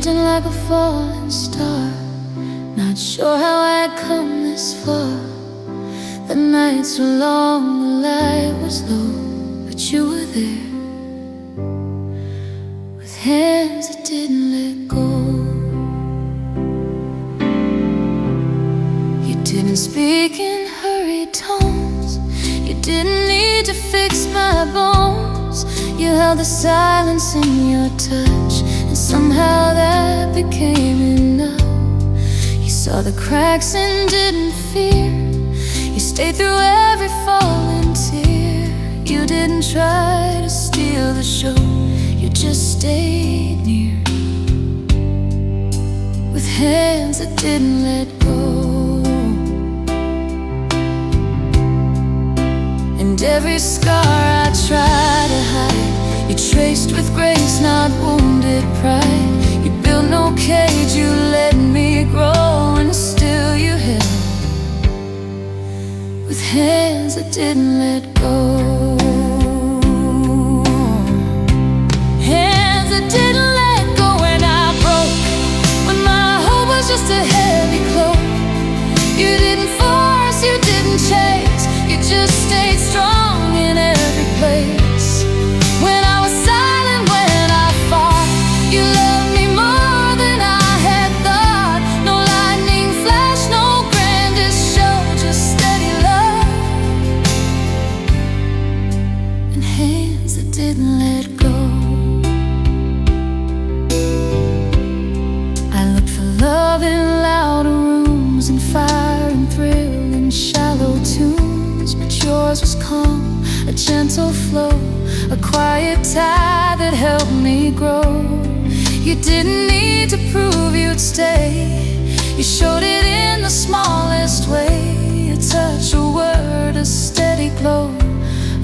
drifting like a falling star. Not sure how I'd come this far. The nights were long, the light was low, but you were there, with hands that didn't let go. You didn't speak in hurried tones, you didn't need to fix my bones. You held the silence in your touch, and somehow that became enough. You saw the cracks and didn't fear. You stayed through every falling tear. You didn't try to steal the show, you just stayed near, with hands that didn't let go. And every scar I tried to hide, you traced with grace, not wounded pride. You built no cage, you let me grow, and still you held, with hands that didn't let go. Hands that didn't let go when I broke, when my hope was just a heavy cloak. You didn't force, you didn't chase, you just stayed strong in every place. When I was silent, when I fought, you loved me more than I had thought. No lightning flash, no grandest show, just steady love, and hands that didn't let go. I looked for love in louder rooms, and fire and thrill in shallow tunes, but yours was calm, a gentle flow, a quiet tide that helped me grow. You didn't need to prove you'd stay, you showed it in the smallest way. A touch, a word, a steady glow,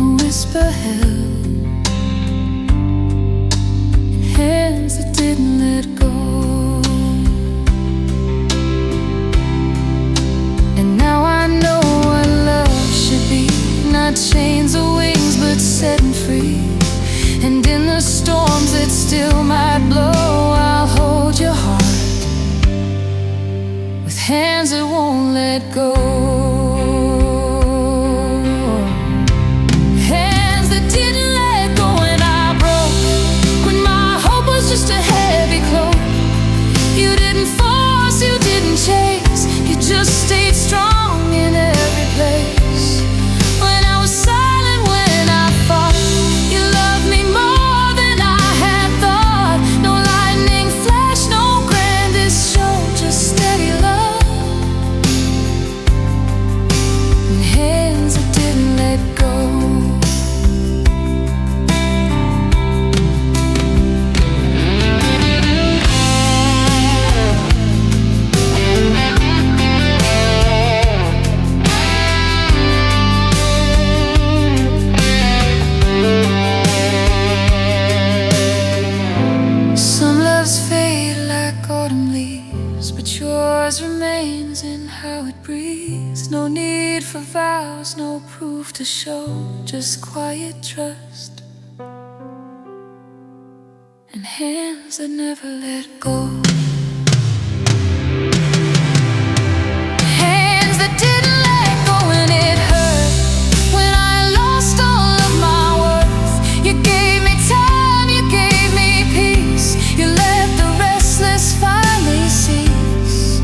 a whisper held, and hands that didn't let go. And now I know what love should be, not chains or wings, but setting free. And in the storms that still might blow, I'll hold your heart, with hands that won't let go. Hands that didn't let go when I broke, when my hope was just a heavy cloak. You didn't force, you didn't chase, you just stayed strong in every place. When I was silent, when I fought, you loved me more than I had thought. No lightning flash, no grandest show, just steady love, and hands that didn't let go. Some loves fade like autumn leaves, but yours remains in how it breathes. No need for vows, no proof to show, just quiet trust, and hands that never let go. Hands that didn't let go when it hurt, when I lost all of my worth. You gave me time, you gave me peace, you let the restless finally cease.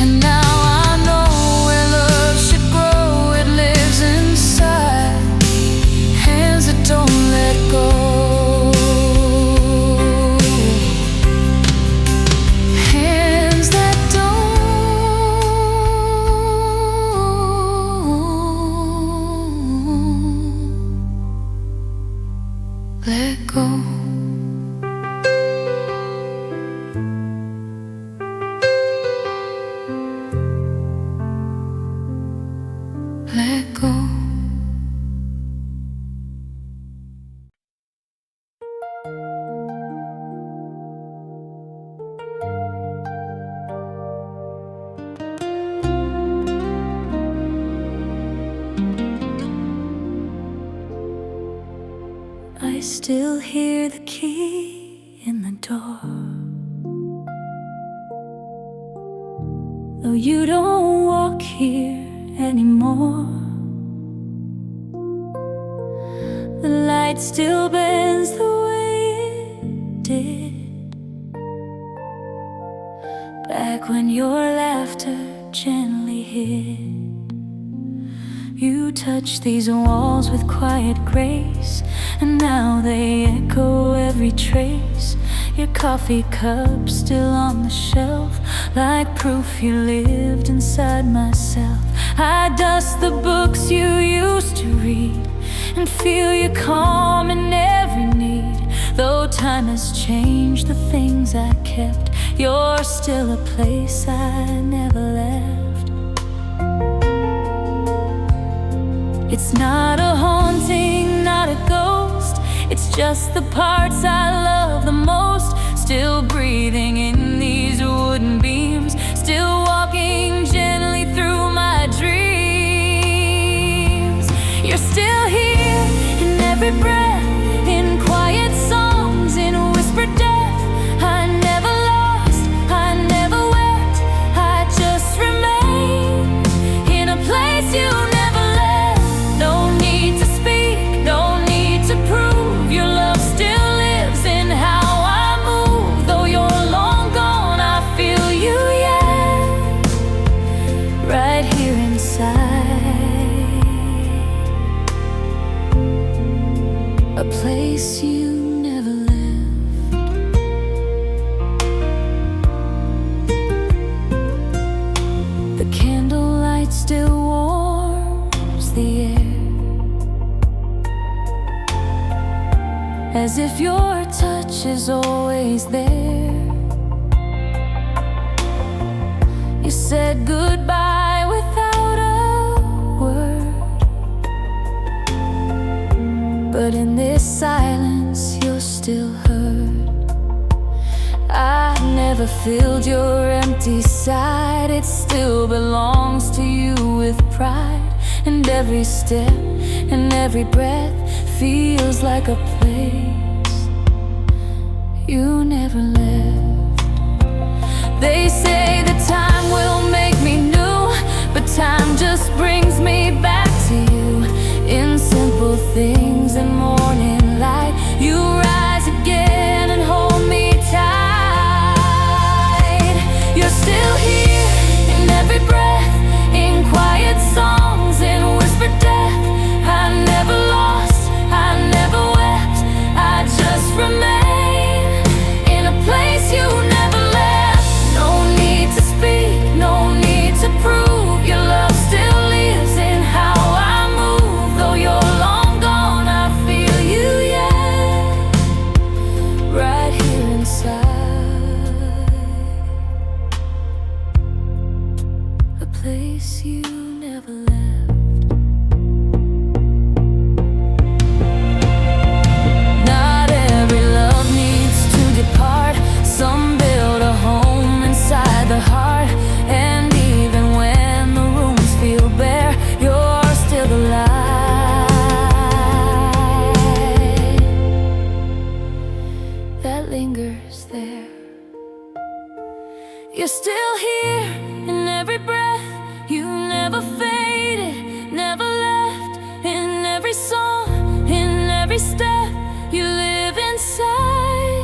And now I know where love should grow, it lives inside hands that don't let go. Hands that don't let go. Let go. I still hear the key in the door. though you don't walk here anymore. The light still bends the way it did back when your laughter gently hid. You touch these walls with quiet grace, and now they echo every trace. Your coffee cup still on the shelf, like proof you lived inside myself. I dust the books you used to read and feel you calm in every need. Though time has changed the things I kept, you're still a place I never left. It's not a haunting, not a ghost, it's just the parts I love the most. Still breathing in these wooden beams, still walking gently through my dreams. You're still here in every breath, in quiet songs, in whispered death. I never lost, I never wept, I just remain in a place you never left. No need to speak, no need to prove, your love still lives in how I move. Though you're long gone, I feel you yet, right here inside. A place you never left. The candlelight still warms the air, as if your touch is always there. You said goodbye without a word, but in this silence you're still heard. I never filled your empty side, it still belongs to you with pride. And every step and every breath feels like a place you never left. They say that time will make me new, but time just brings me back to you. In simple things and morning light, you rise again and hold me tight. You're still here in every breath, in quiet songs, in whispered death. I never lost, I never wept, I just remain in a place you never left. No need to speak, no need to prove, your love still lives in how I move. Though you're long gone, I feel you yet, right here inside. A place you never left. Not every love needs to depart, some build a home inside the heart. And even when the rooms feel bare, you're still the light that lingers there. You're still here in every breath, you never faded, never left. In every song, in every step, you live inside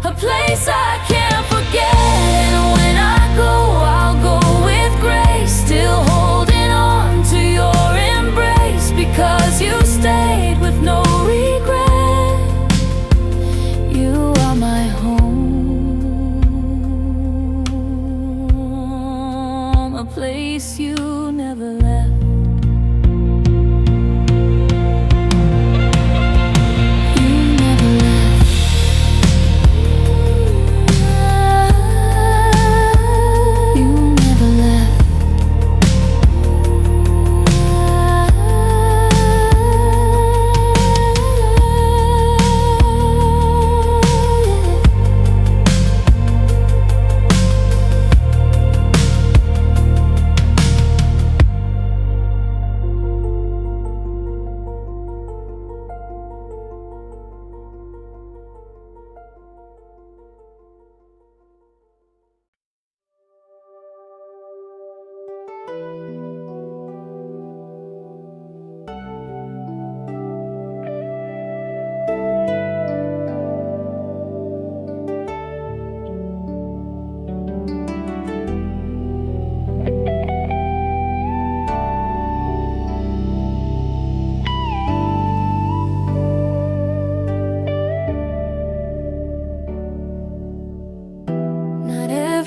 a place I can't forget. And when I go, I'll go with grace, still holding on to your embrace, because you stayed with no regret. You are my home, a place you never left. You never left.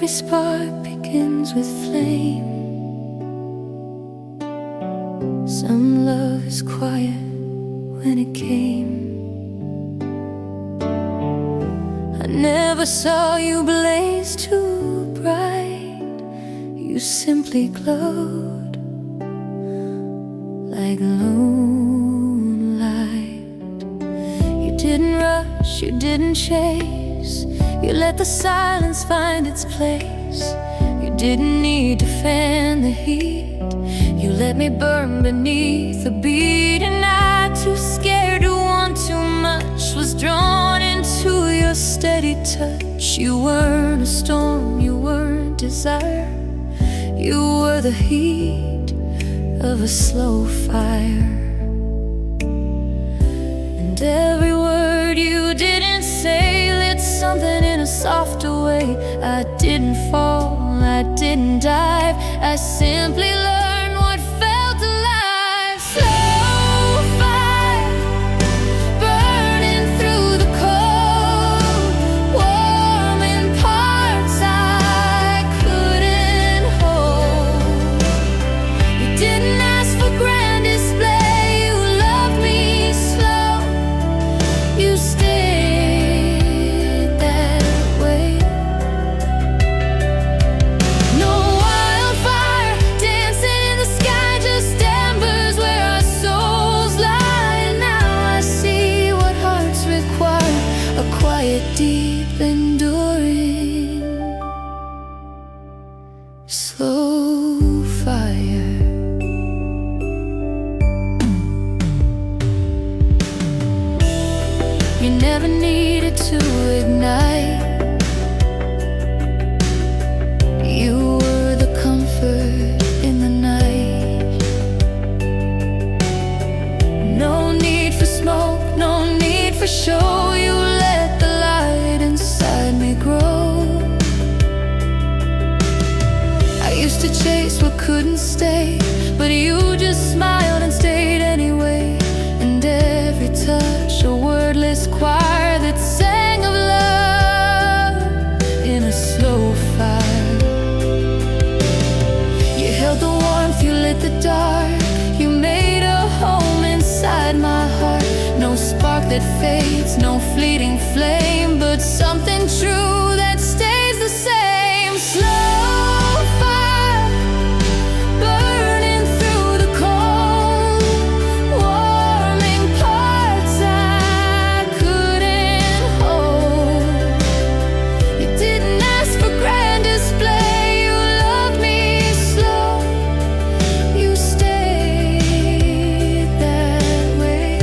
every spark begins with flame. Some love is quiet when it came. I never saw you blaze too bright. You simply glowed like moonlight. You didn't rush, you didn't chase. You let the silence find its place. You didn't need to fan the heat. You let me burn beneath the beat. And I, too scared to want too much, was drawn into your steady touch. You weren't a storm, you weren't desire. You were the heat of a slow fire. And every word you didn't say lit something in a softer way. I didn't fall, I didn't dive, I simply learned what felt alive. Slow fire, burning through the cold, warming parts I couldn't hold. You didn't ask for grand display, you loved me slow. You stayed that way. No wildfire dancing in the sky, just embers where our souls lie. And now I see what hearts require, a quiet, deep, enduring, slow fire. You never needed to ignite. You were the comfort in the night. No need for smoke, no need for show. You let the light inside me grow. I used to chase what couldn't stay, but you just smiled and stayed anyway. And every touch, a wordless choir that sang of love in a slow fire. You held the warmth, you lit the dark. You made a home inside my heart. No spark that fades, no fleeting flame, but something true that stays the same. Slow fire, burning through the cold, warming parts I couldn't hold. You didn't ask for grand display, you loved me slow. You stayed that way.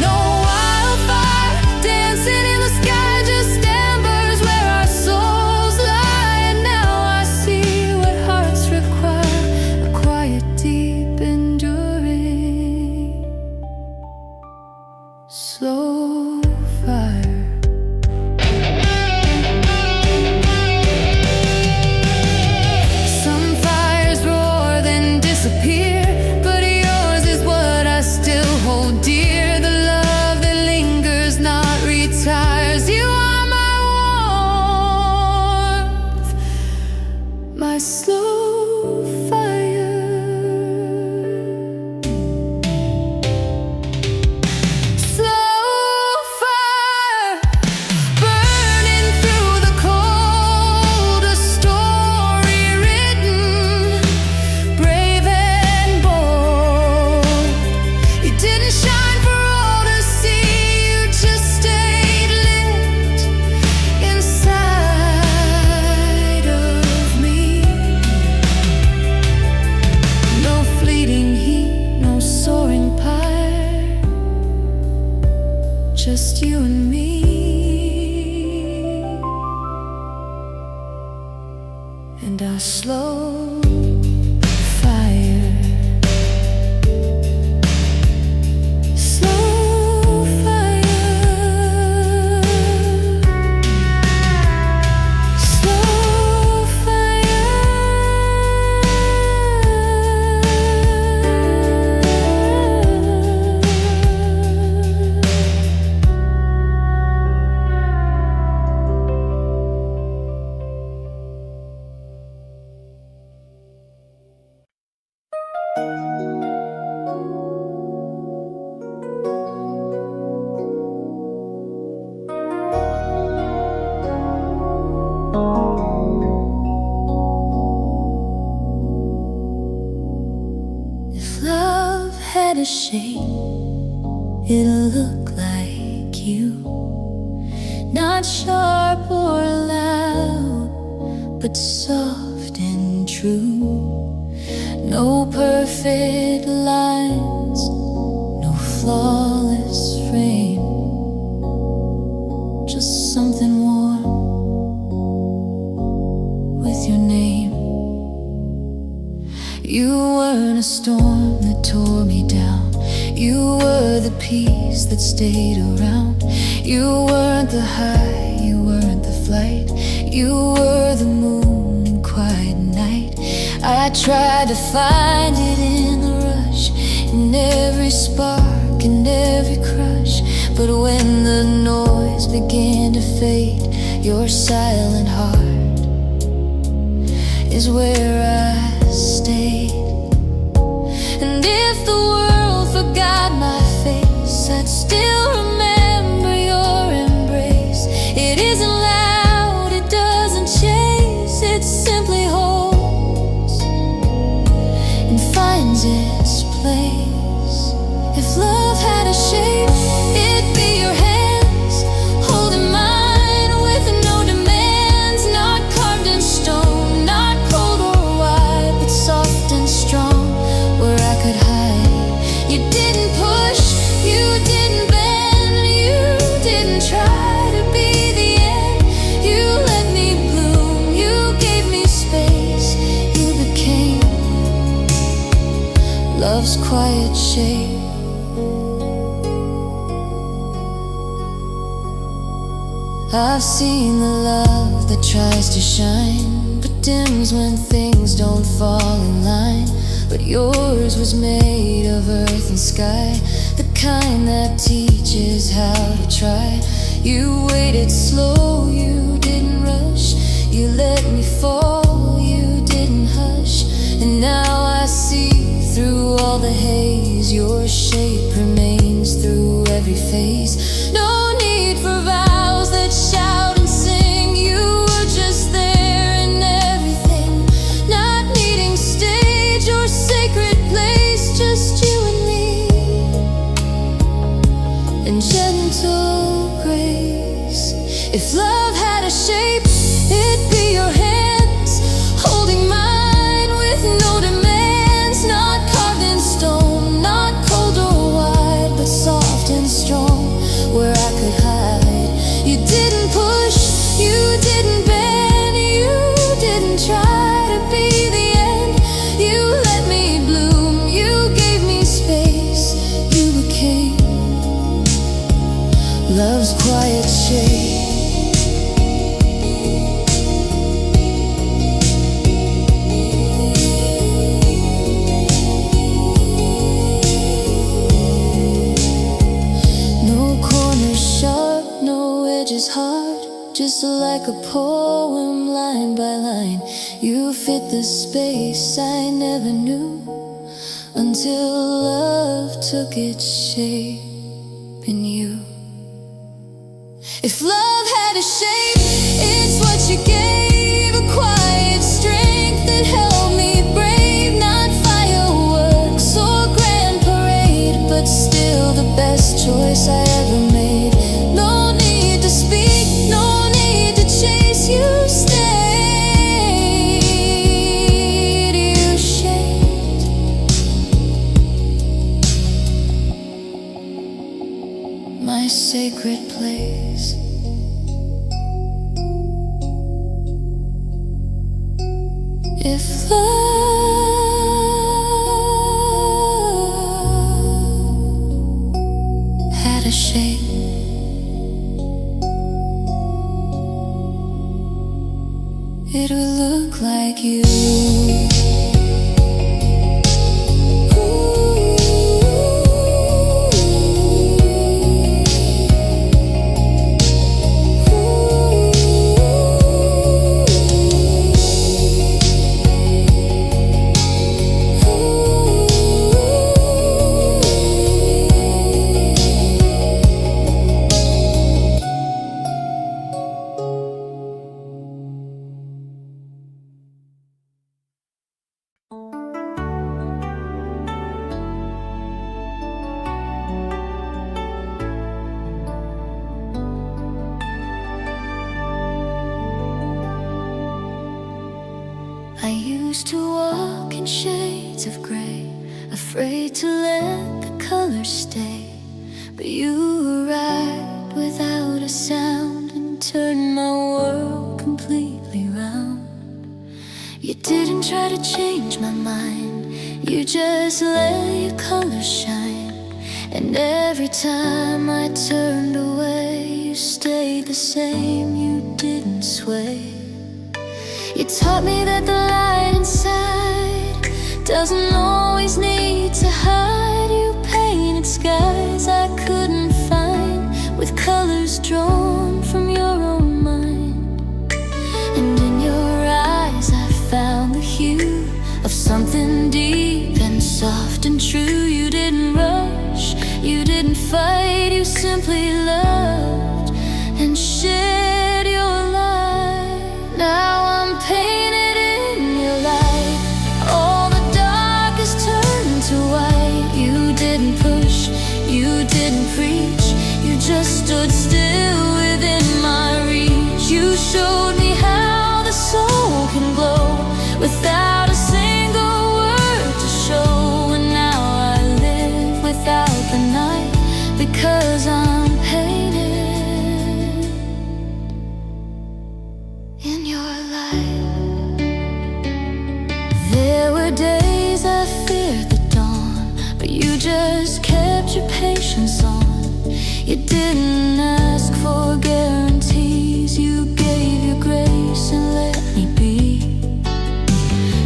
No wildfire dancing in the sky, just embers where our souls lie. And now I see what hearts require, a quiet, deep, enduring, slow fire. Some fires roar then disappear, but yours is what I still hold dear. The love that lingers, not retires. You are my warmth, my slow fire. Slow fire, burning through the cold, a story written, brave and bold. You didn't shine for all to see, you just stayed lit inside of me. No fleeting heat, no soaring pyre, just you and me. And our slow fire. Slow fire. Slow fire. a shape, it'll look like you. Not sharp or loud, but soft and true. No perfect lines, no flawless frame, just something warm with your name. You weren't a storm that tore me down. You were the peace that stayed around. You weren't the high, you weren't the flight. You were the moon in quiet night. I tried to find it in the rush, in every spark, in every crush. But when the noise began to fade, your silent heart is where I stayed. And if the world forgot my face, I'd still remember your embrace. It isn't loud, it doesn't chase, it simply holds and finds its place. If love had a shape, it'd be your hands holding mine with no demands. Not carved in stone, not cold or wide, but soft and strong, where I could hide. You didn't push, you didn't bend, you didn't try to be the end. You let me bloom, you gave me space, you became love's quiet shape. I've seen the love that tries to shine, but dims when things don't fall in line. But yours was made of earth and sky, the kind that teaches how to try. You waited slow, you didn't rush. You let me fall, you didn't hush. And now I see through all the haze, your shape remains through every phase. No need for vows that shout and sing. You were just there in everything, not needing stage or sacred place, just you and me, and gentle grace. If love had a shape, it'd be your hands holding mine with no demands. Not carved in stone, not cold or wide, but soft and strong, where I could hide. You didn't push, you didn't bend, you didn't try to be the end. You let me bloom, you gave me space, you became love's quiet shape. No corners sharp, no edges hard, just like a poem line by line. You fit the space I never knew, until love took its shape in you. If love had a shape, it's what you gave, a quiet strength that held me brave. Not fireworks or grand parade, but still the best choice I ever made. No need to speak, no need to chase, you stayed, you shaped my sacred place. If love had a shape, it would look like you. used to walk in shades of gray, afraid to let the colors stay. But you arrived without a sound and turned my world completely round. You didn't try to change my mind, you just let your colors shine. And every time I turned away, you stayed the same, you didn't sway. You taught me that the light inside doesn't always need to hide. You painted skies I couldn't find with colors drawn from your own mind. And in your eyes I found the hue of something deep and soft and true. You didn't rush, you didn't fight, you simply loved and shared your light. Now I'm painted in your light, all the dark has turned to white. You didn't push, you didn't preach, you just stood still within my reach. You showed me how the soul can glow without a single word to show. And now I live without the night, because I'm painted in your light. There were days I feared the dawn, but you just kept your patience on. You didn't ask for guarantees, you gave your grace and let me be.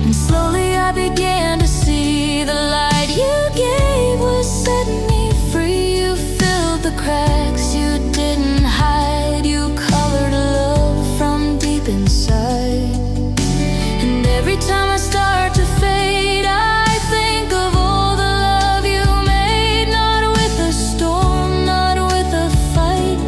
And slowly I began to see the light you gave was setting me free. You filled the cracks you didn't hide, you colored love from deep inside. And every time I start to fade, I think of all the love you made. Not with a storm, not with a fight,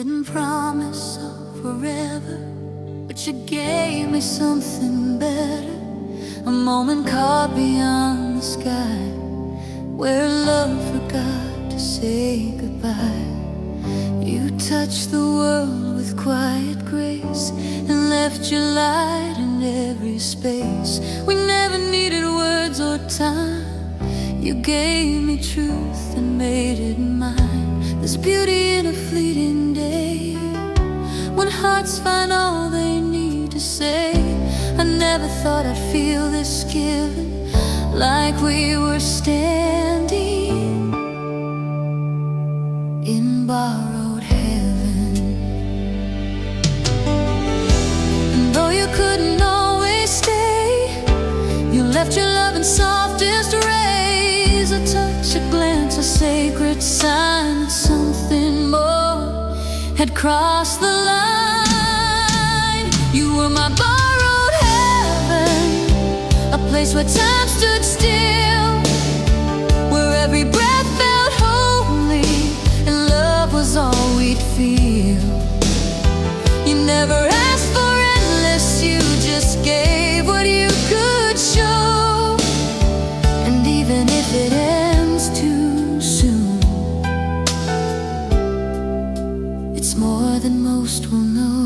didn't promise forever, but you gave me something better. A moment caught beyond the sky, where love forgot to say goodbye. You touched the world with quiet grace and left your light in every space. We never needed words or time. You gave me truth and made it mine. There's beauty in a fleeting day, when hearts find all they need to say. I never thought I'd feel this given, like we were standing in borrowed heaven. And though you couldn't always stay, you left your love in softest rays. A touch, a glance, a sacred sign that something more had crossed the line. You were my borrowed heaven, a place where time stood still, where every breath felt holy and love was all we'd feel. You never asked for endless, you just gave what you could show. And even if it ends too soon, it's more than most will know.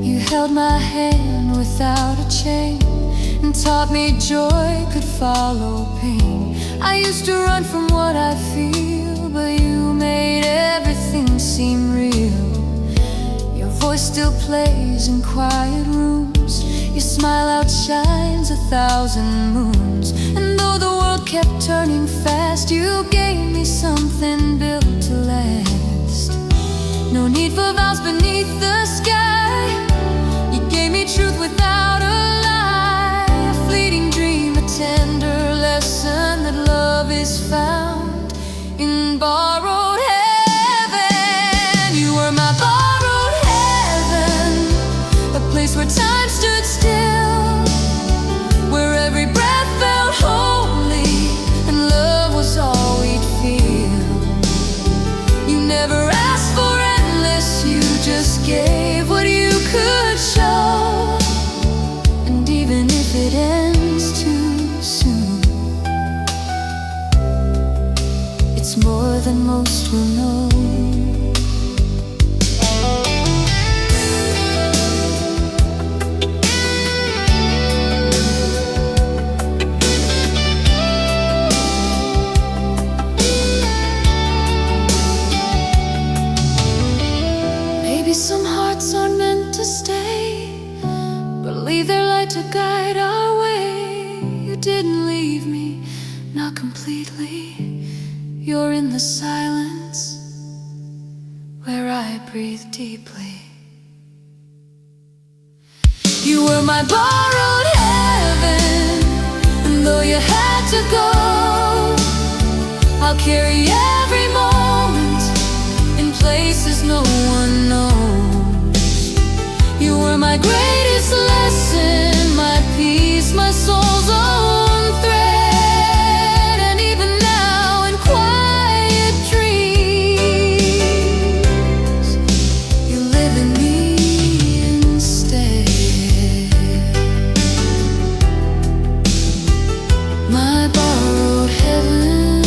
You held my hand without a chain and taught me joy could follow pain. I used to run from what I feel, but you made everything seem real. Your voice still plays in quiet rooms, your smile outshines 1,000 moons. And though the world kept turning fast, you gave me something built to last. No need for vows beneath the sky, you gave me truth without a lie. A fleeting dream, a tender lesson that love is found in borrowed heaven. You were my borrowed heaven, a place where time stood still, where every breath felt holy and love was all we'd feel. You never asked for endless, you just gave what you could show. And even if it ends too soon, it's more than most will know. Maybe some hearts aren't meant to stay, but leave their light to guide our way. You didn't leave me, not completely. You're in the silence, where I breathe deeply. You were my borrowed heaven, and though you had to go, I'll carry every moment in places no one knows. You were my greatest lesson, my peace, my soul's own thread. And even now in quiet dreams, you live in me instead. My borrowed heaven,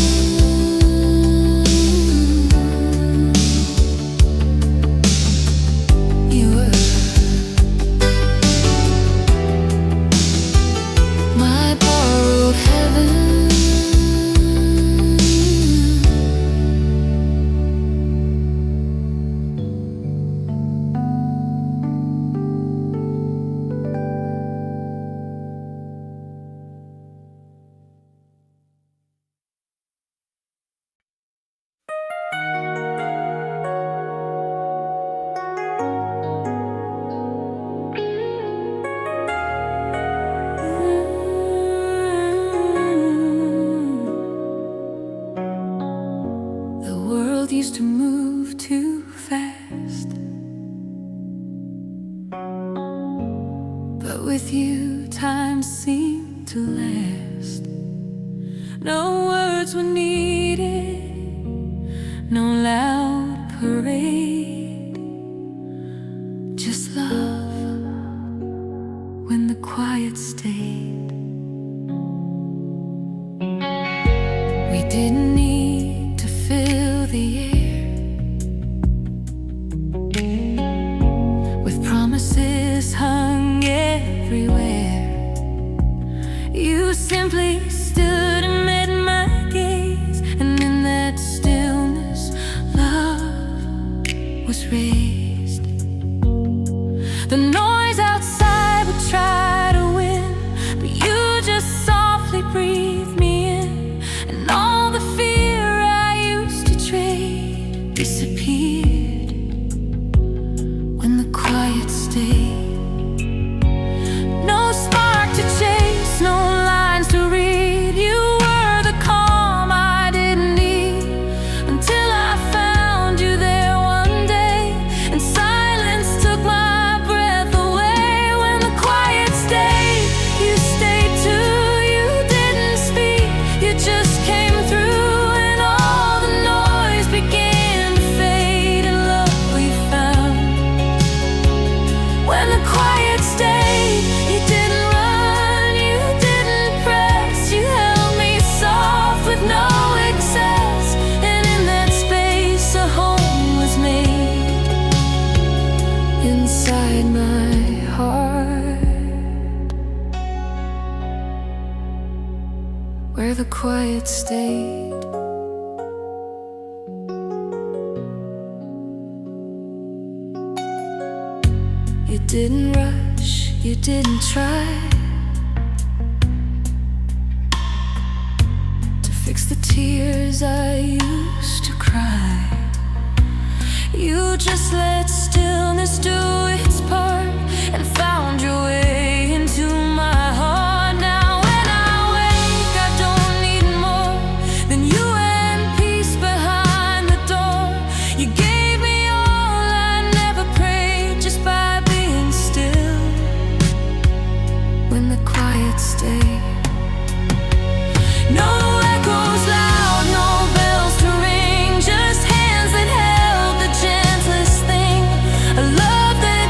you were my borrowed heaven. The world used to move too fast, but with you time seemed to last. No words were needed, no loud parade, just love when the quiet stayed. We didn't need to fill the air with promises hung everywhere. You simply stood and met my gaze, and in that stillness, love was raised. The noise outside would try to win, but you just softly breathed me in, and all the fear I used to trade disappeared when the quiet stayed. No spark to chase, no lines to read. You were the calm I didn't need, until I found you there one day, and silence took my breath away. When the quiet stayed, you stayed too. You didn't speak, you just came through, and all the noise began to fade, and love we found. When the quiet stayed, you didn't run, you didn't press, you held me soft with no excess, and in that space a home was made inside my heart, where the quiet stayed. You didn't rush, you didn't try to fix the tears I used to cry. You just let stillness do its part and found your way into my heart. Now when I wake, I don't need more than you and peace behind the door. You gave me all I never prayed, just by being still when the quiet stayed. No echoes loud, no bells to ring, just hands that held the gentlest thing. A love that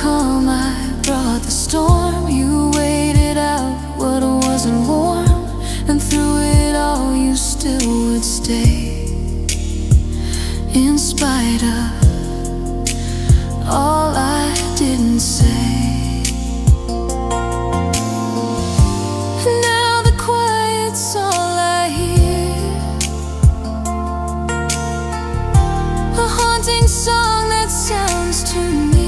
calm, I brought the storm. You waited out what wasn't warm, and through it all you still would stay, in spite of all I didn't say. Now the quiet's all I hear, a haunting song that sounds too near.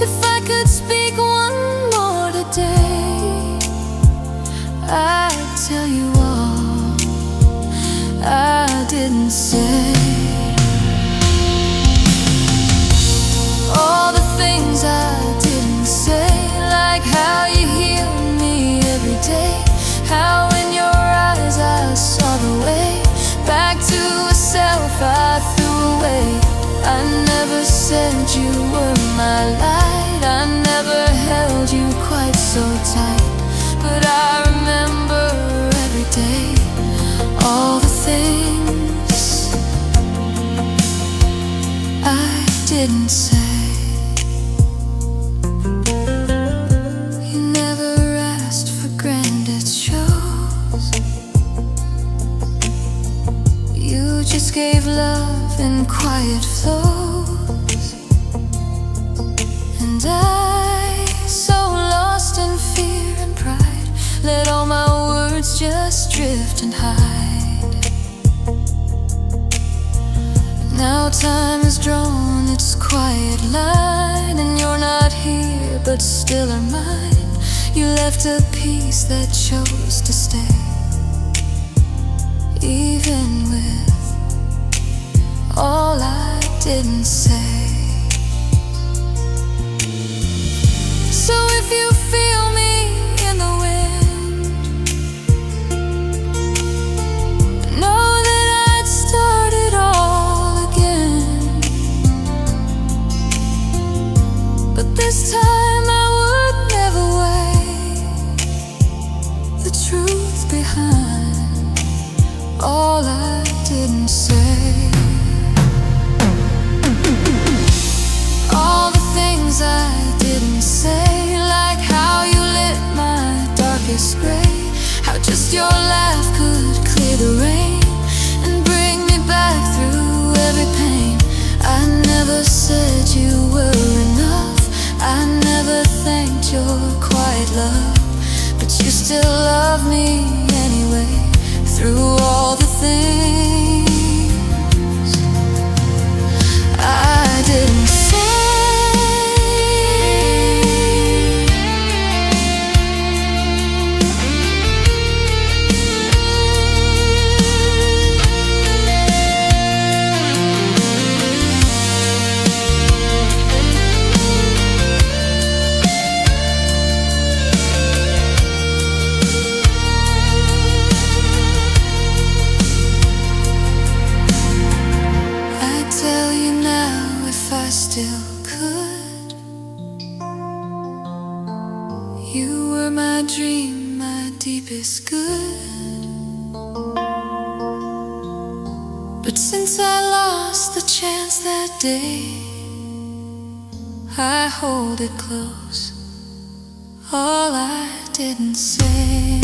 If I could speak one more today, I'd tell you all I didn't say. All the things I didn't say, like how you healed me every day, how in your eyes I saw the way back to a self I threw away. I never said you were my light, I never held you quite so tight, but I remember every day all the things I didn't say. You never asked for granted shows, you just gave love in quiet flows. And I, so lost in fear and pride, let all my words just drift and hide. Now time has drawn its quiet line, and you're not here but still are mine. You left a piece that chose to stay, even with all I didn't say. So if you feel me in the wind, know that I'd start it all again, but this time I would never weigh the truth behind all I didn't say. All the things I didn't say, like how you lit my darkest gray, how just your laugh could clear the rain and bring me back through every pain. I never said you were enough, I never thanked your quiet love, but you still love me anyway, through all the things I didn't say. Still could. You were my dream, my deepest good, but since I lost the chance that day, I hold it close, all I didn't say.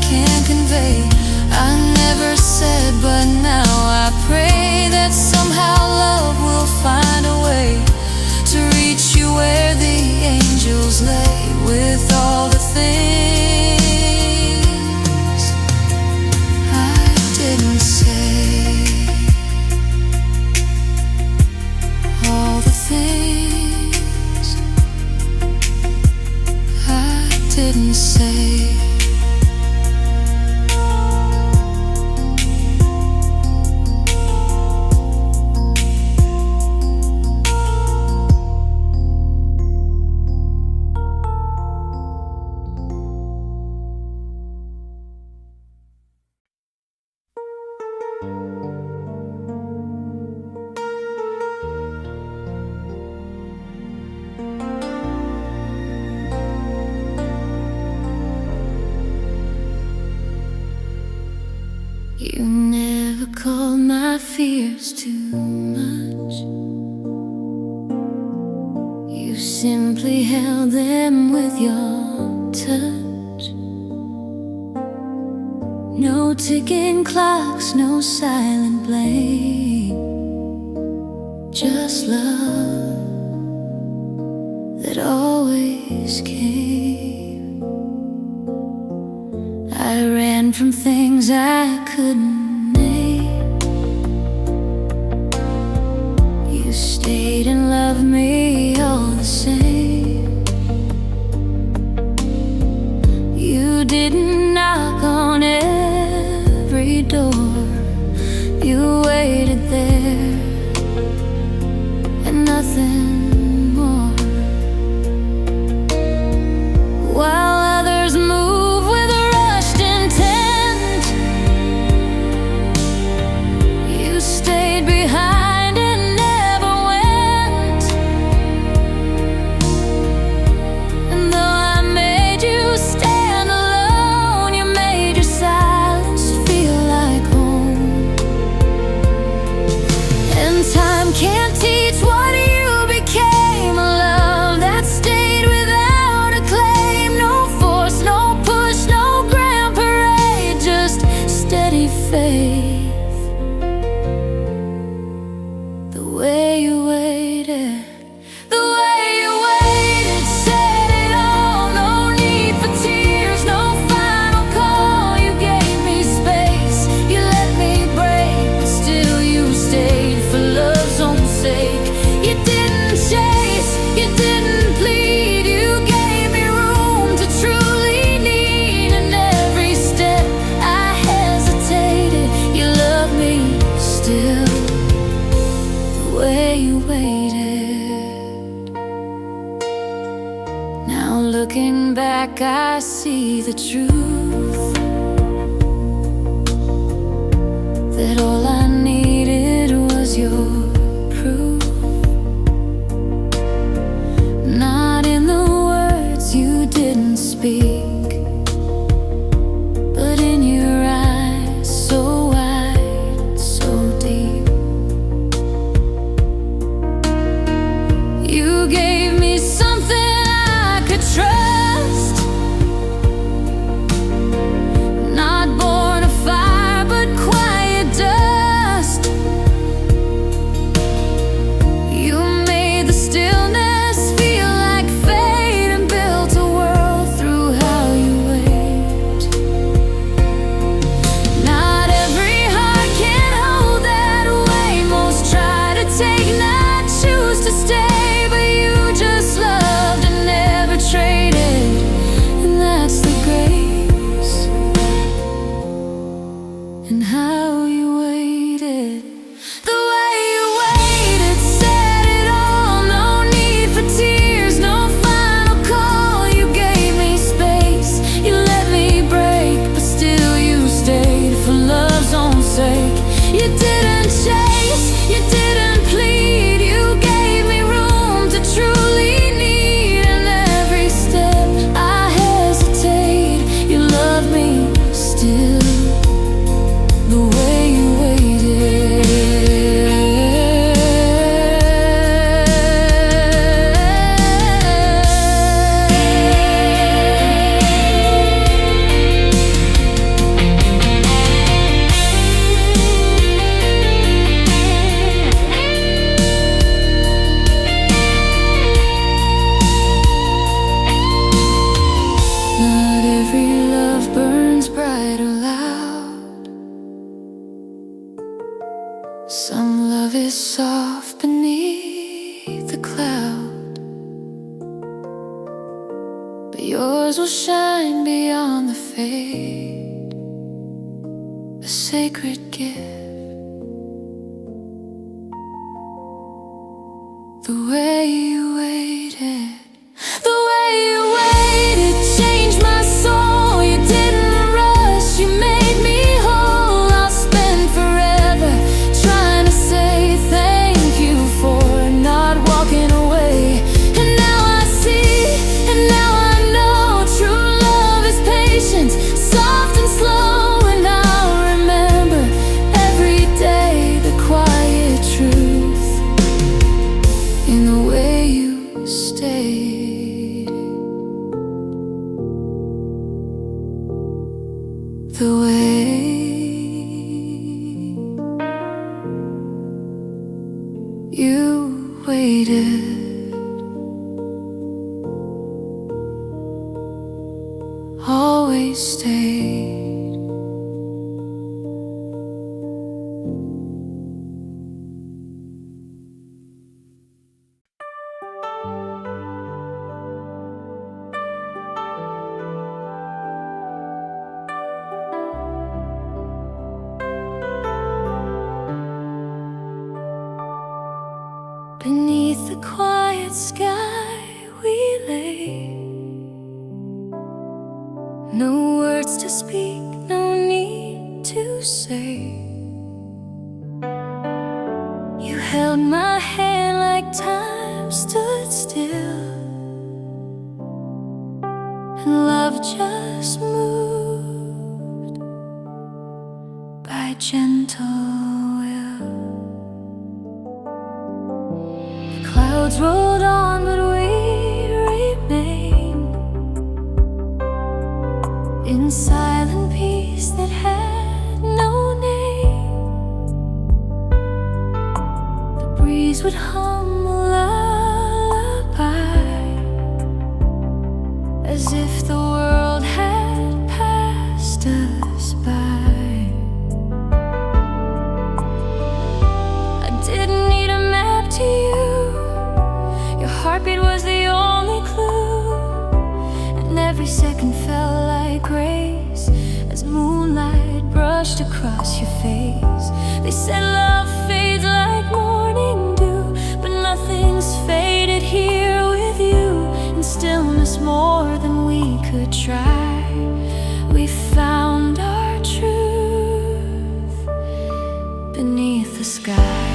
Can't convey, I never said, but now I pray that somehow love will find a way to reach you where the angels lay, with all the things I didn't say, all the things I didn't say. You never called my fears too much. You simply held them with your touch. No ticking clocks, no silent blame, just love that always came. I ran from things I couldn't name. You stayed and loved me all the same. You didn't knock on every door. You waited there and nothing more. While others move with rushed intent, you stayed behind and never went. And though I made you stand alone, you made your silence feel like home. And time can't teach what you became, a love that stayed without a claim. No force, no push, no grand parade, just steady faith. The way you waited, the way you waited, said it all. No need for tears, no final call. You gave me space, you let me break, but still you stayed for love's own sake. You didn't chase, you didn't plead, you gave me room to truly need. And every step I hesitated, you loved me still, the way you waited. Now looking back, I see the truth, that all I needed was your proof. Not in the words you didn't speak, but in your eyes, so wide, so deep. You gave me something I could trust. Not born of fire, but quiet dust. You made the stillness feel like fate and built a world through how you wait. Not every heart can hold that weight. Most try to take, not choose to stay, but you just loved and never traded, and that's the grace. And how you waited, the way you waited, said it all. No need for tears, no final call. You gave me space, you let me break, but still you stayed for love's own sake. You didn't chase, you didn't plead, you gave me room to truly need. And every step I hesitate, you love me still, the way you Not every love burns bright or loud. Some love is soft beneath the cloud, but yours will shine beyond the fade, a sacred gift. The way you waited, the way you waited, changed my soul. You didn't rush, you made me whole. I'll spend forever trying to say thank you for not walking away. And now I see, and now I know, true love is patience, soft and slow. And I'll remember the way you waited, always stayed. Beneath the quiet sky we lay, no words to speak, no need to say. You held my hand like time stood still, and love just moved by gentle will. Clouds rolled on, but we remained in silent peace that had no name. The breeze would hum a lullaby, as if the world had passed us by. I didn't need a map to you. Your heartbeat was the only clue, and every second felt like grace as moonlight brushed across your face. They said love fades like morning dew, but nothing's faded here with you. In stillness more than we could try, we found our truth beneath the sky.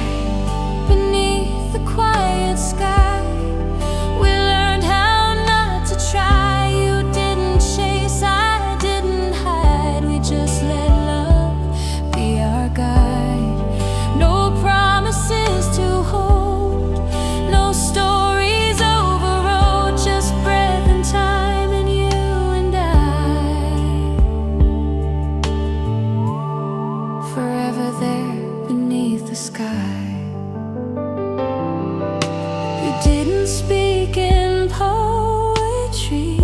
Beneath the quiet sky, speak in poetry,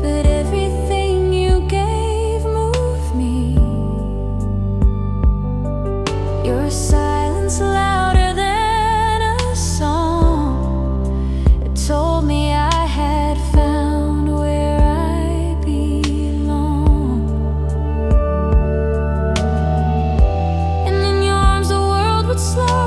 but everything you gave moved me. Your silence louder than a song, it told me I had found where I belong. And in your arms the world would slow,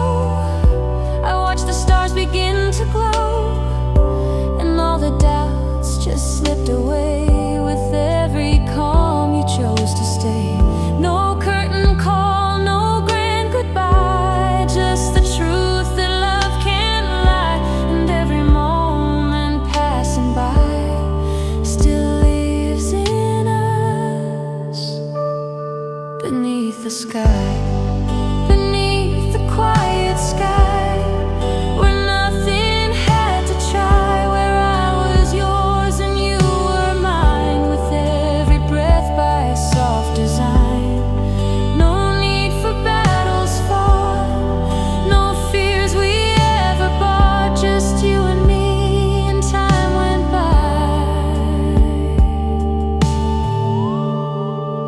begin to glow, and all the doubts just slipped away with every calm you chose to stay. No curtain call, no grand goodbye, just the truth that love can't lie. And every moment passing by still lives in us beneath the sky. Beneath the quiet sky,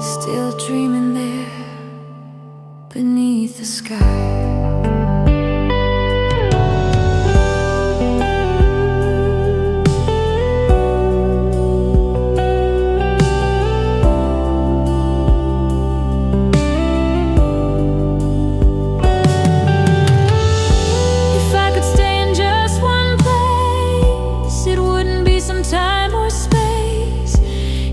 still dreaming there beneath the sky. If I could stay in just one place, it wouldn't be some time or space,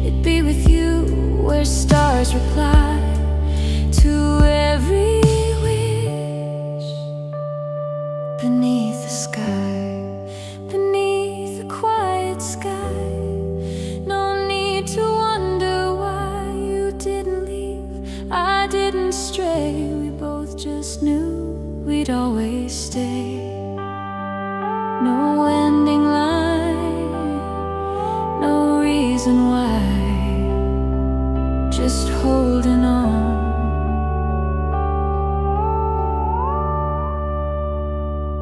it'd be with you where stars reply to every wish. Beneath the sky, beneath the quiet sky, no need to wonder why you didn't leave, I didn't stray. We both just knew we'd always stay. No ending line, no reason why. holding on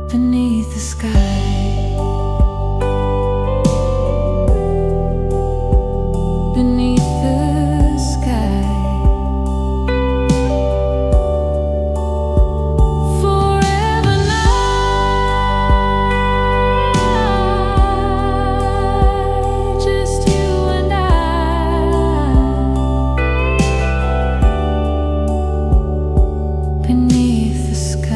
beneath the sky. Beneath the sky. Forever now, just you and I. Beneath the sky.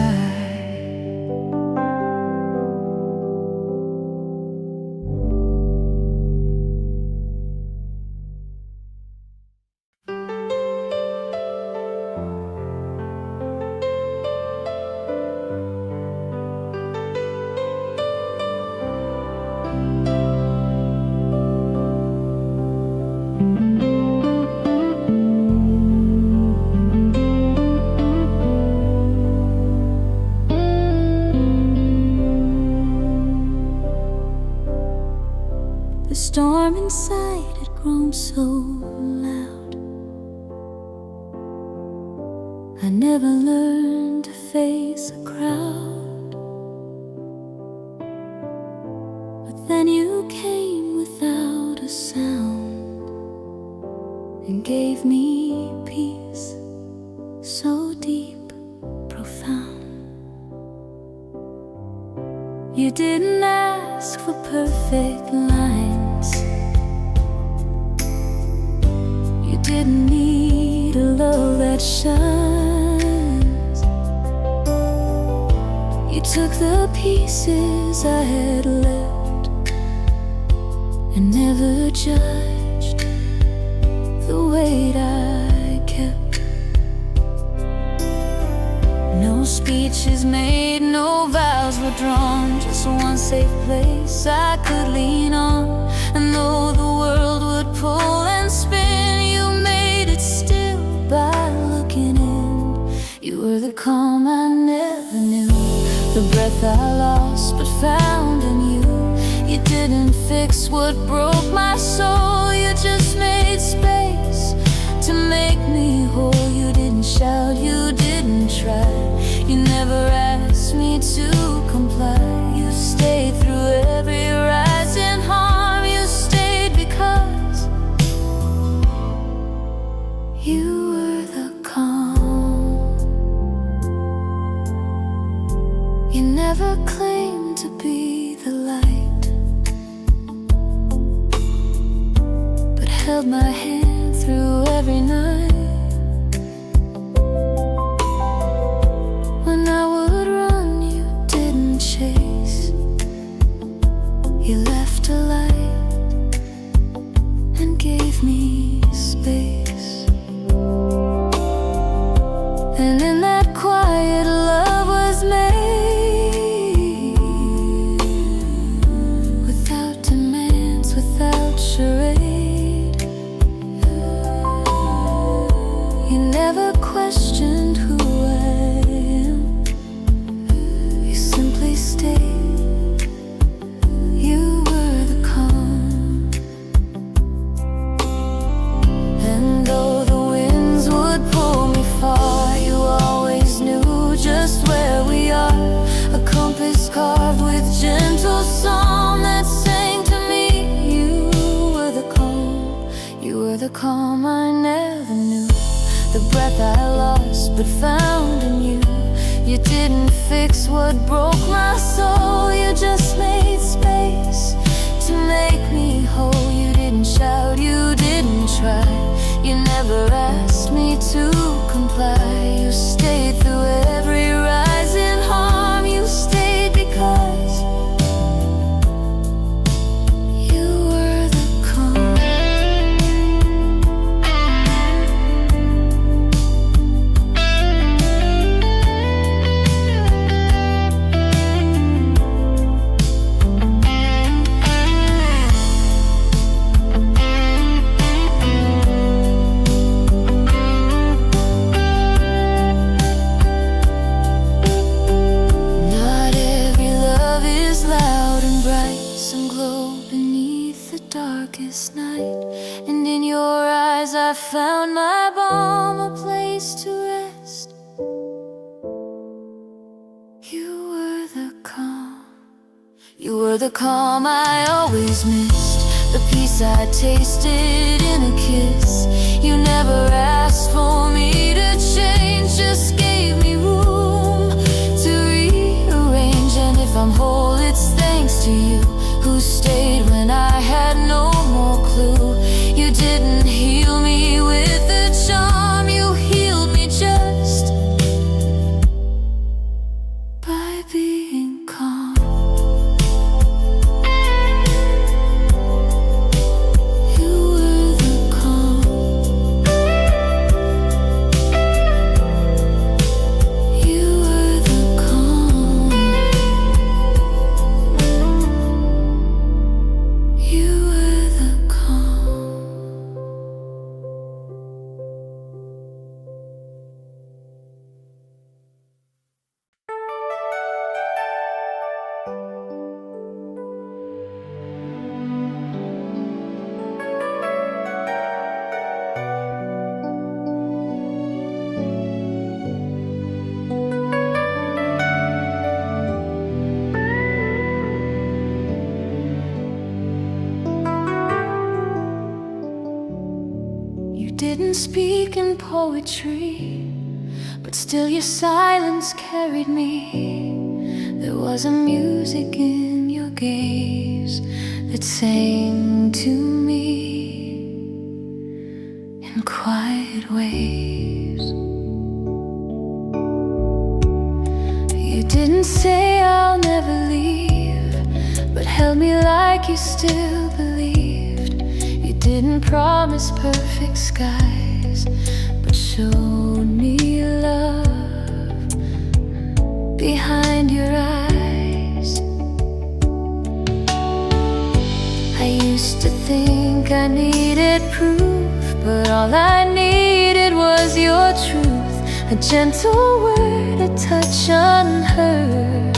The storm inside had grown so loud. I never learned to face a crowd, but then you came without a sound and gave me peace so deep, profound. You didn't ask for perfect lines. You didn't need a love that shines. You took the pieces I had left and never judged the weight I kept. No speeches made, no vows were drawn, just one safe place I could lean on. And though the world would pull and spin, you made it still by looking in. You were the calm I never knew, the breath I lost but found in you. You didn't fix what broke my soul, you just made space to make me whole. You didn't shout, you didn't try, you never asked me to comply. You stayed through every rise and harm. You stayed because you were the calm. You never claimed to be the light, but held my hand through every night. When I would run, you didn't chase. You left a light and gave me space. And in that quiet, love was made, without demands, without charade. You never questioned who I am, you simply stayed. You were the calm. And though the winds would pull me far, you always knew just where we are. A compass carved with gentle song that sang to me. You were the calm, you were the calm I never knew, the breath I lost but found in you. You didn't fix what broke my soul, you just made space to make me whole. You didn't shout, you didn't try, you never asked me to comply. You stayed through every rise and harm. You stayed because you were the calm. darkest night, and in your eyes I found my balm, a place to rest. You were the calm, you were the calm I always missed, the peace I tasted in a kiss. You never asked for me to change, just gave me room to rearrange. And if I'm whole, it's thanks to you, who stayed when I had no more clue. You didn't heal me with a charm, you healed me just by being calm. You were the calm, you were the calm, you were the calm. You didn't speak in poetry, but still your silence carried me. There was a music in your gaze that sang to me in quiet ways. You didn't say I'll never leave, but held me like you still believed. You didn't promise perfect skies, but showed me love behind your eyes. I used to think I needed proof, but all I needed was your truth. A gentle word, a touch unheard,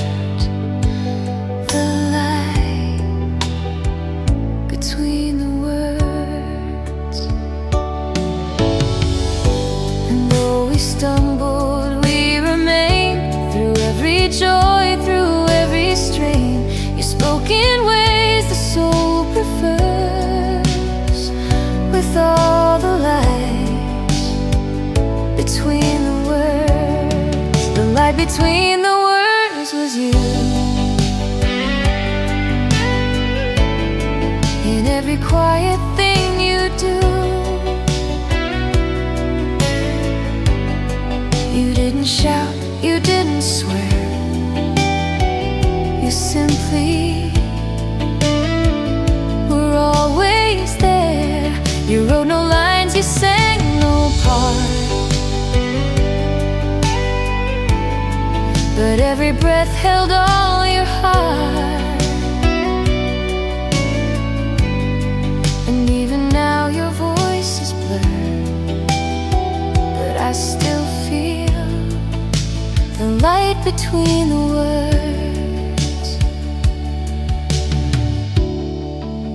the light between the words. And though we stumbled, we remained, through every joy, through every strain. You spoke in ways the soul prefers, with all the light between the words. The light between the words was you. In every quiet thing you do, you didn't shout, you didn't swear, you simply were always there. You wrote no lines, you sang no part, but every breath held all your heart. And even now your voice is blurred, but I still feel the light between the words.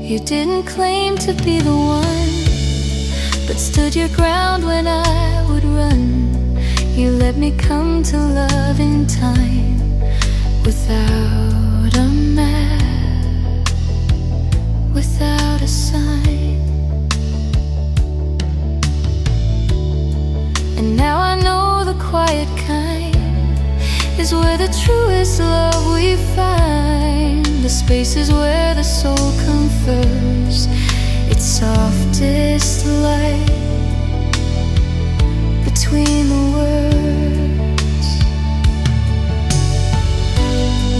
You didn't claim to be the one, but stood your ground when I would run. You let me come to love in time, without a map, without a sign. And now I know the quiet kind is where the truest love we find. The spaces where the soul confers its softest light between the words.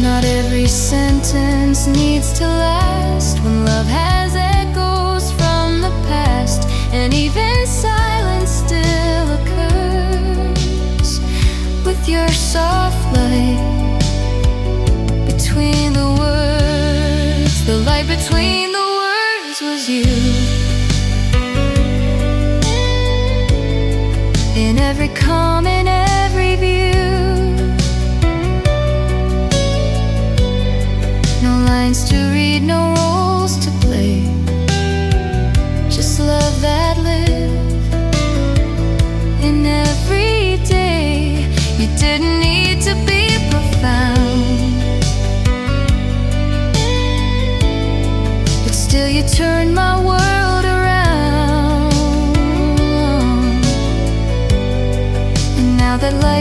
Not every sentence needs to last when love has echoes from the past, and even silence still occurs with your soft light between the words. The light between the words was you. In every calm, in every view, no lines to read, no roles to play,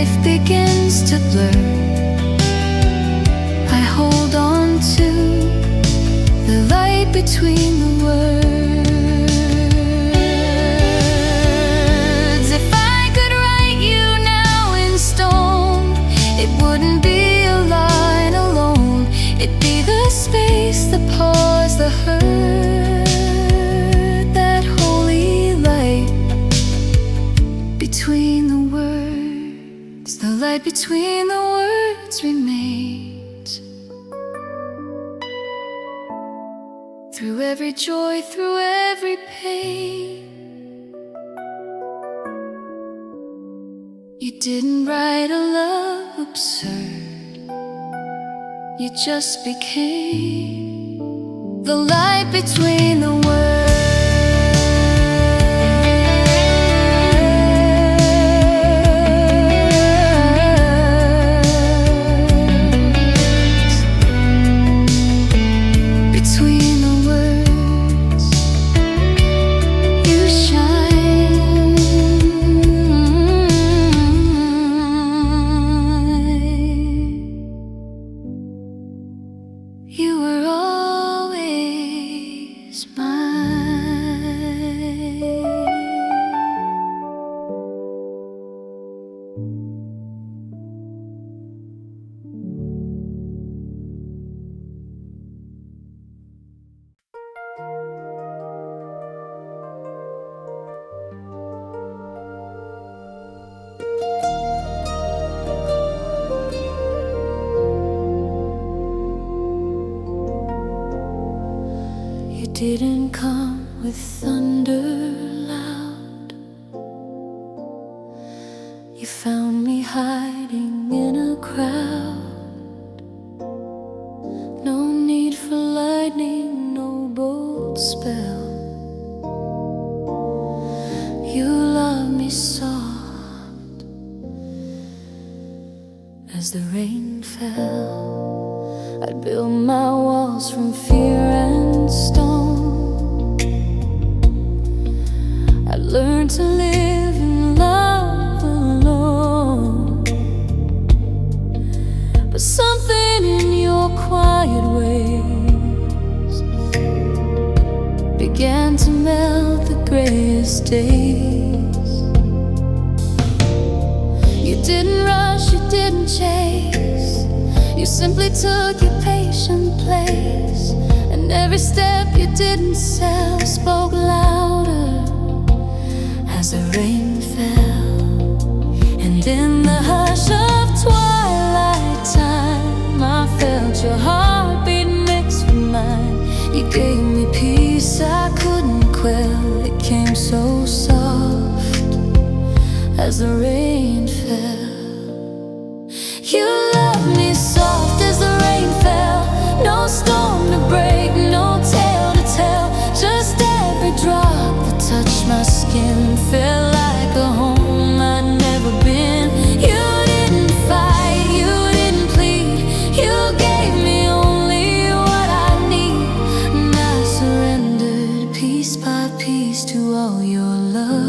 life begins to blur, I hold on to the light between the words. If I could write you now in stone, it wouldn't be a line alone. It'd be the space, the pause, the hurt, that holy light between the words. The light between the words remains. Through every joy, through every pain, you didn't write a love absurd, you just became the light between the words. Between the words, you shine. You were always mine. You didn't come with thunder loud, you found me hiding in a crowd. No need for lightning, no bold spell. You love me soft as the rain fell. I'd build my walls from fear and stone. I learned to live in love alone. But something in your quiet ways began to melt the grayest days. You didn't rush, you didn't chase, you simply took your patient place. And every step you didn't sell spoke louder as the rain fell. And in the hush of twilight time, I felt your heartbeat mixed with mine. You gave me peace I couldn't quell. It came so soft as the rain fell. You loved me soft as the rain fell. No storm to break, no tale to tell. Just every drop that touched my skin felt like a home I'd never been. You didn't fight, you didn't plead, you gave me only what I need. And I surrendered piece by piece to all your love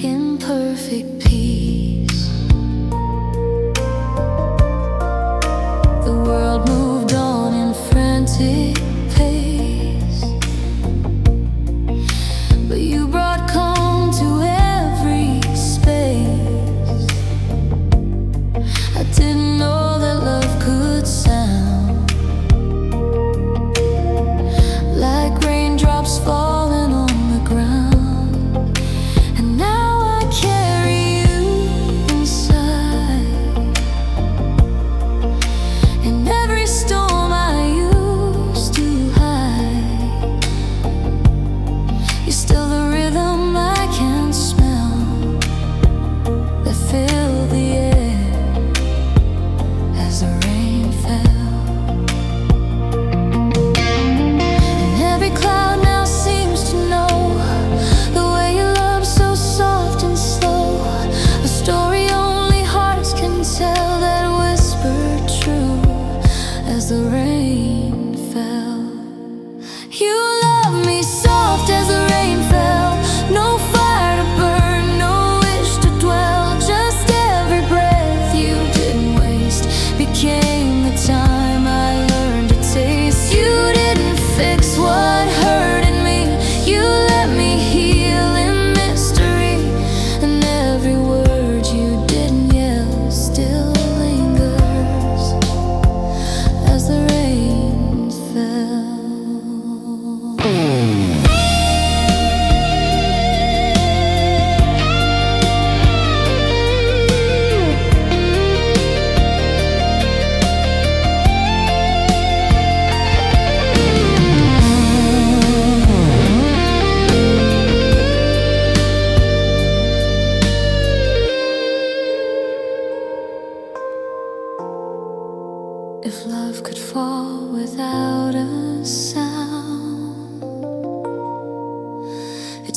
in perfect peace. The world moved on in frantic pace, but you brought calm to every space. I didn't know that love could sound like raindrops falling on the ground. And now I carry you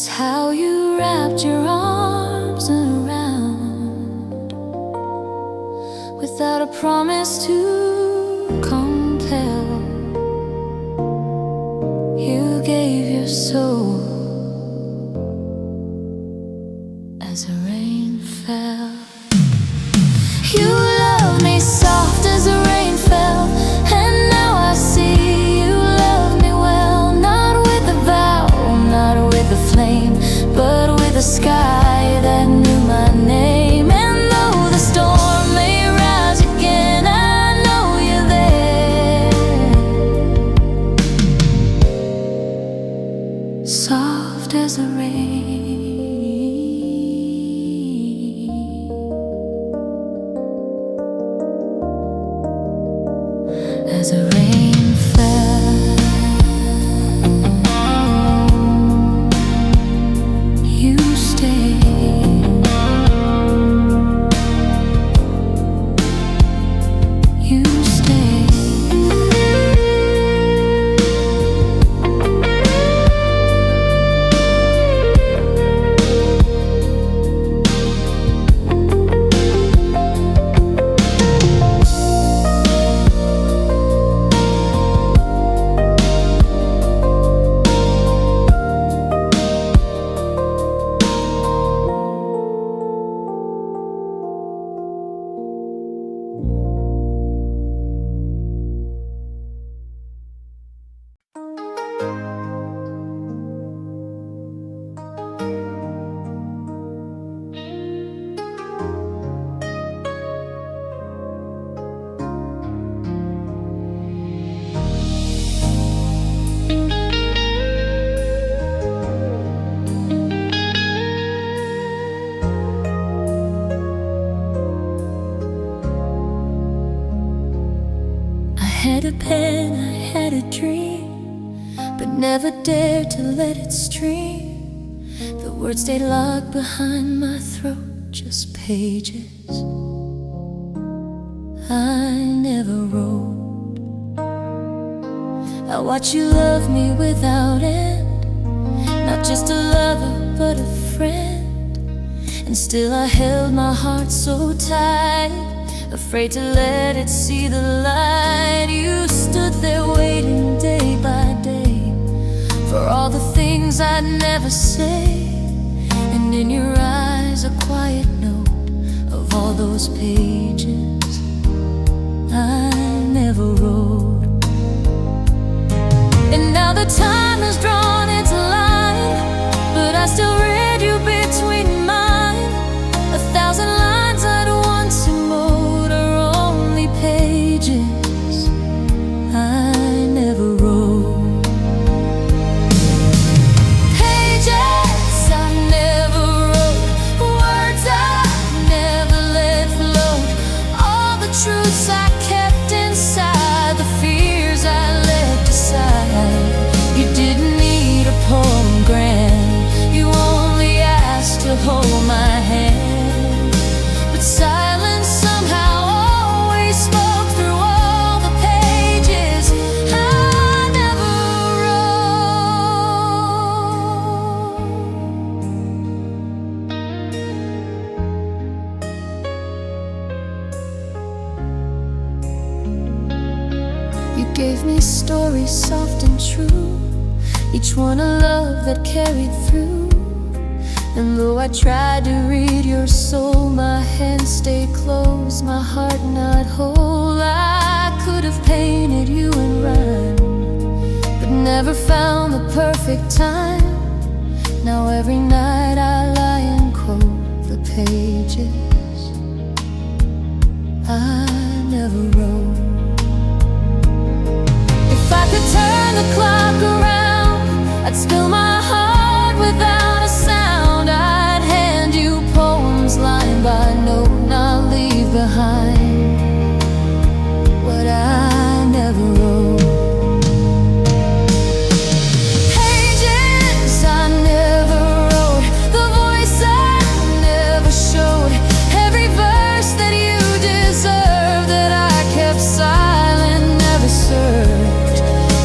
How you wrapped your arms around without a promise to compel. You gave your soul as the rain fell. You loved me soft as the rain fell, and now I see you love me well. Not with a vow, not with a flame, but with a sky that knew my name. And though the storm may rise again, I know you're there, soft as the rain, as the rain fell. You stayed, you stayed. I had a pen, I had a dream, but never dared to let it stream. The words stayed locked behind my throat, just pages I never wrote. I watch you love me without end, not just a lover but a friend. And still I held my heart so tight, afraid to let it see the light. You stood there waiting day by day for all the things I'd never say, and in your eyes a quiet note of all those pages I never wrote. And now the time has drawn its line, but I still read you between mine. 1,000 lines I'd once emote are only pages I never wrote. Pages I never wrote, words I never let float, all the truths I kept inside, the fears I left aside. You didn't need a poem grand, you only asked to hold my hand. But silence somehow always spoke through all the pages I never wrote. You gave me stories soft and true, each one a love that carried through. And though I tried to read your soul, my hands stayed closed, my heart not whole. I could have painted you in rhyme, but never found the perfect time. Now every night I lie and quote the pages I never wrote. If I could turn the clock around, I'd spill my heart without a sound. I'd hand you poems line by note, not leave behind what I never wrote. Pages I never wrote, the voice I never showed, every verse that you deserve that I kept silent, never served.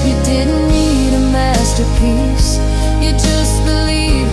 You didn't need a masterpiece, you just believed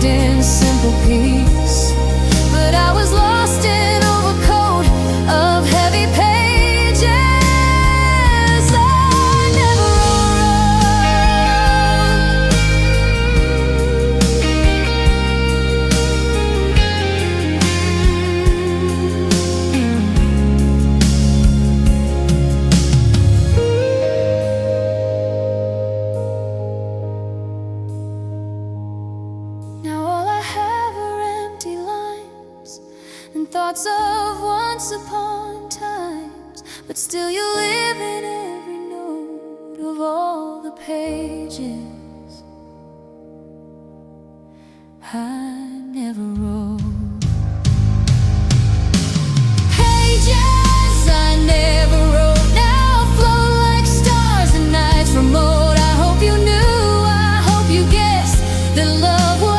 thoughts of once upon times, but still you live in every note of all the pages I never wrote. Pages I never wrote now float like stars and nights remote. I hope you knew, I hope you guessed that love was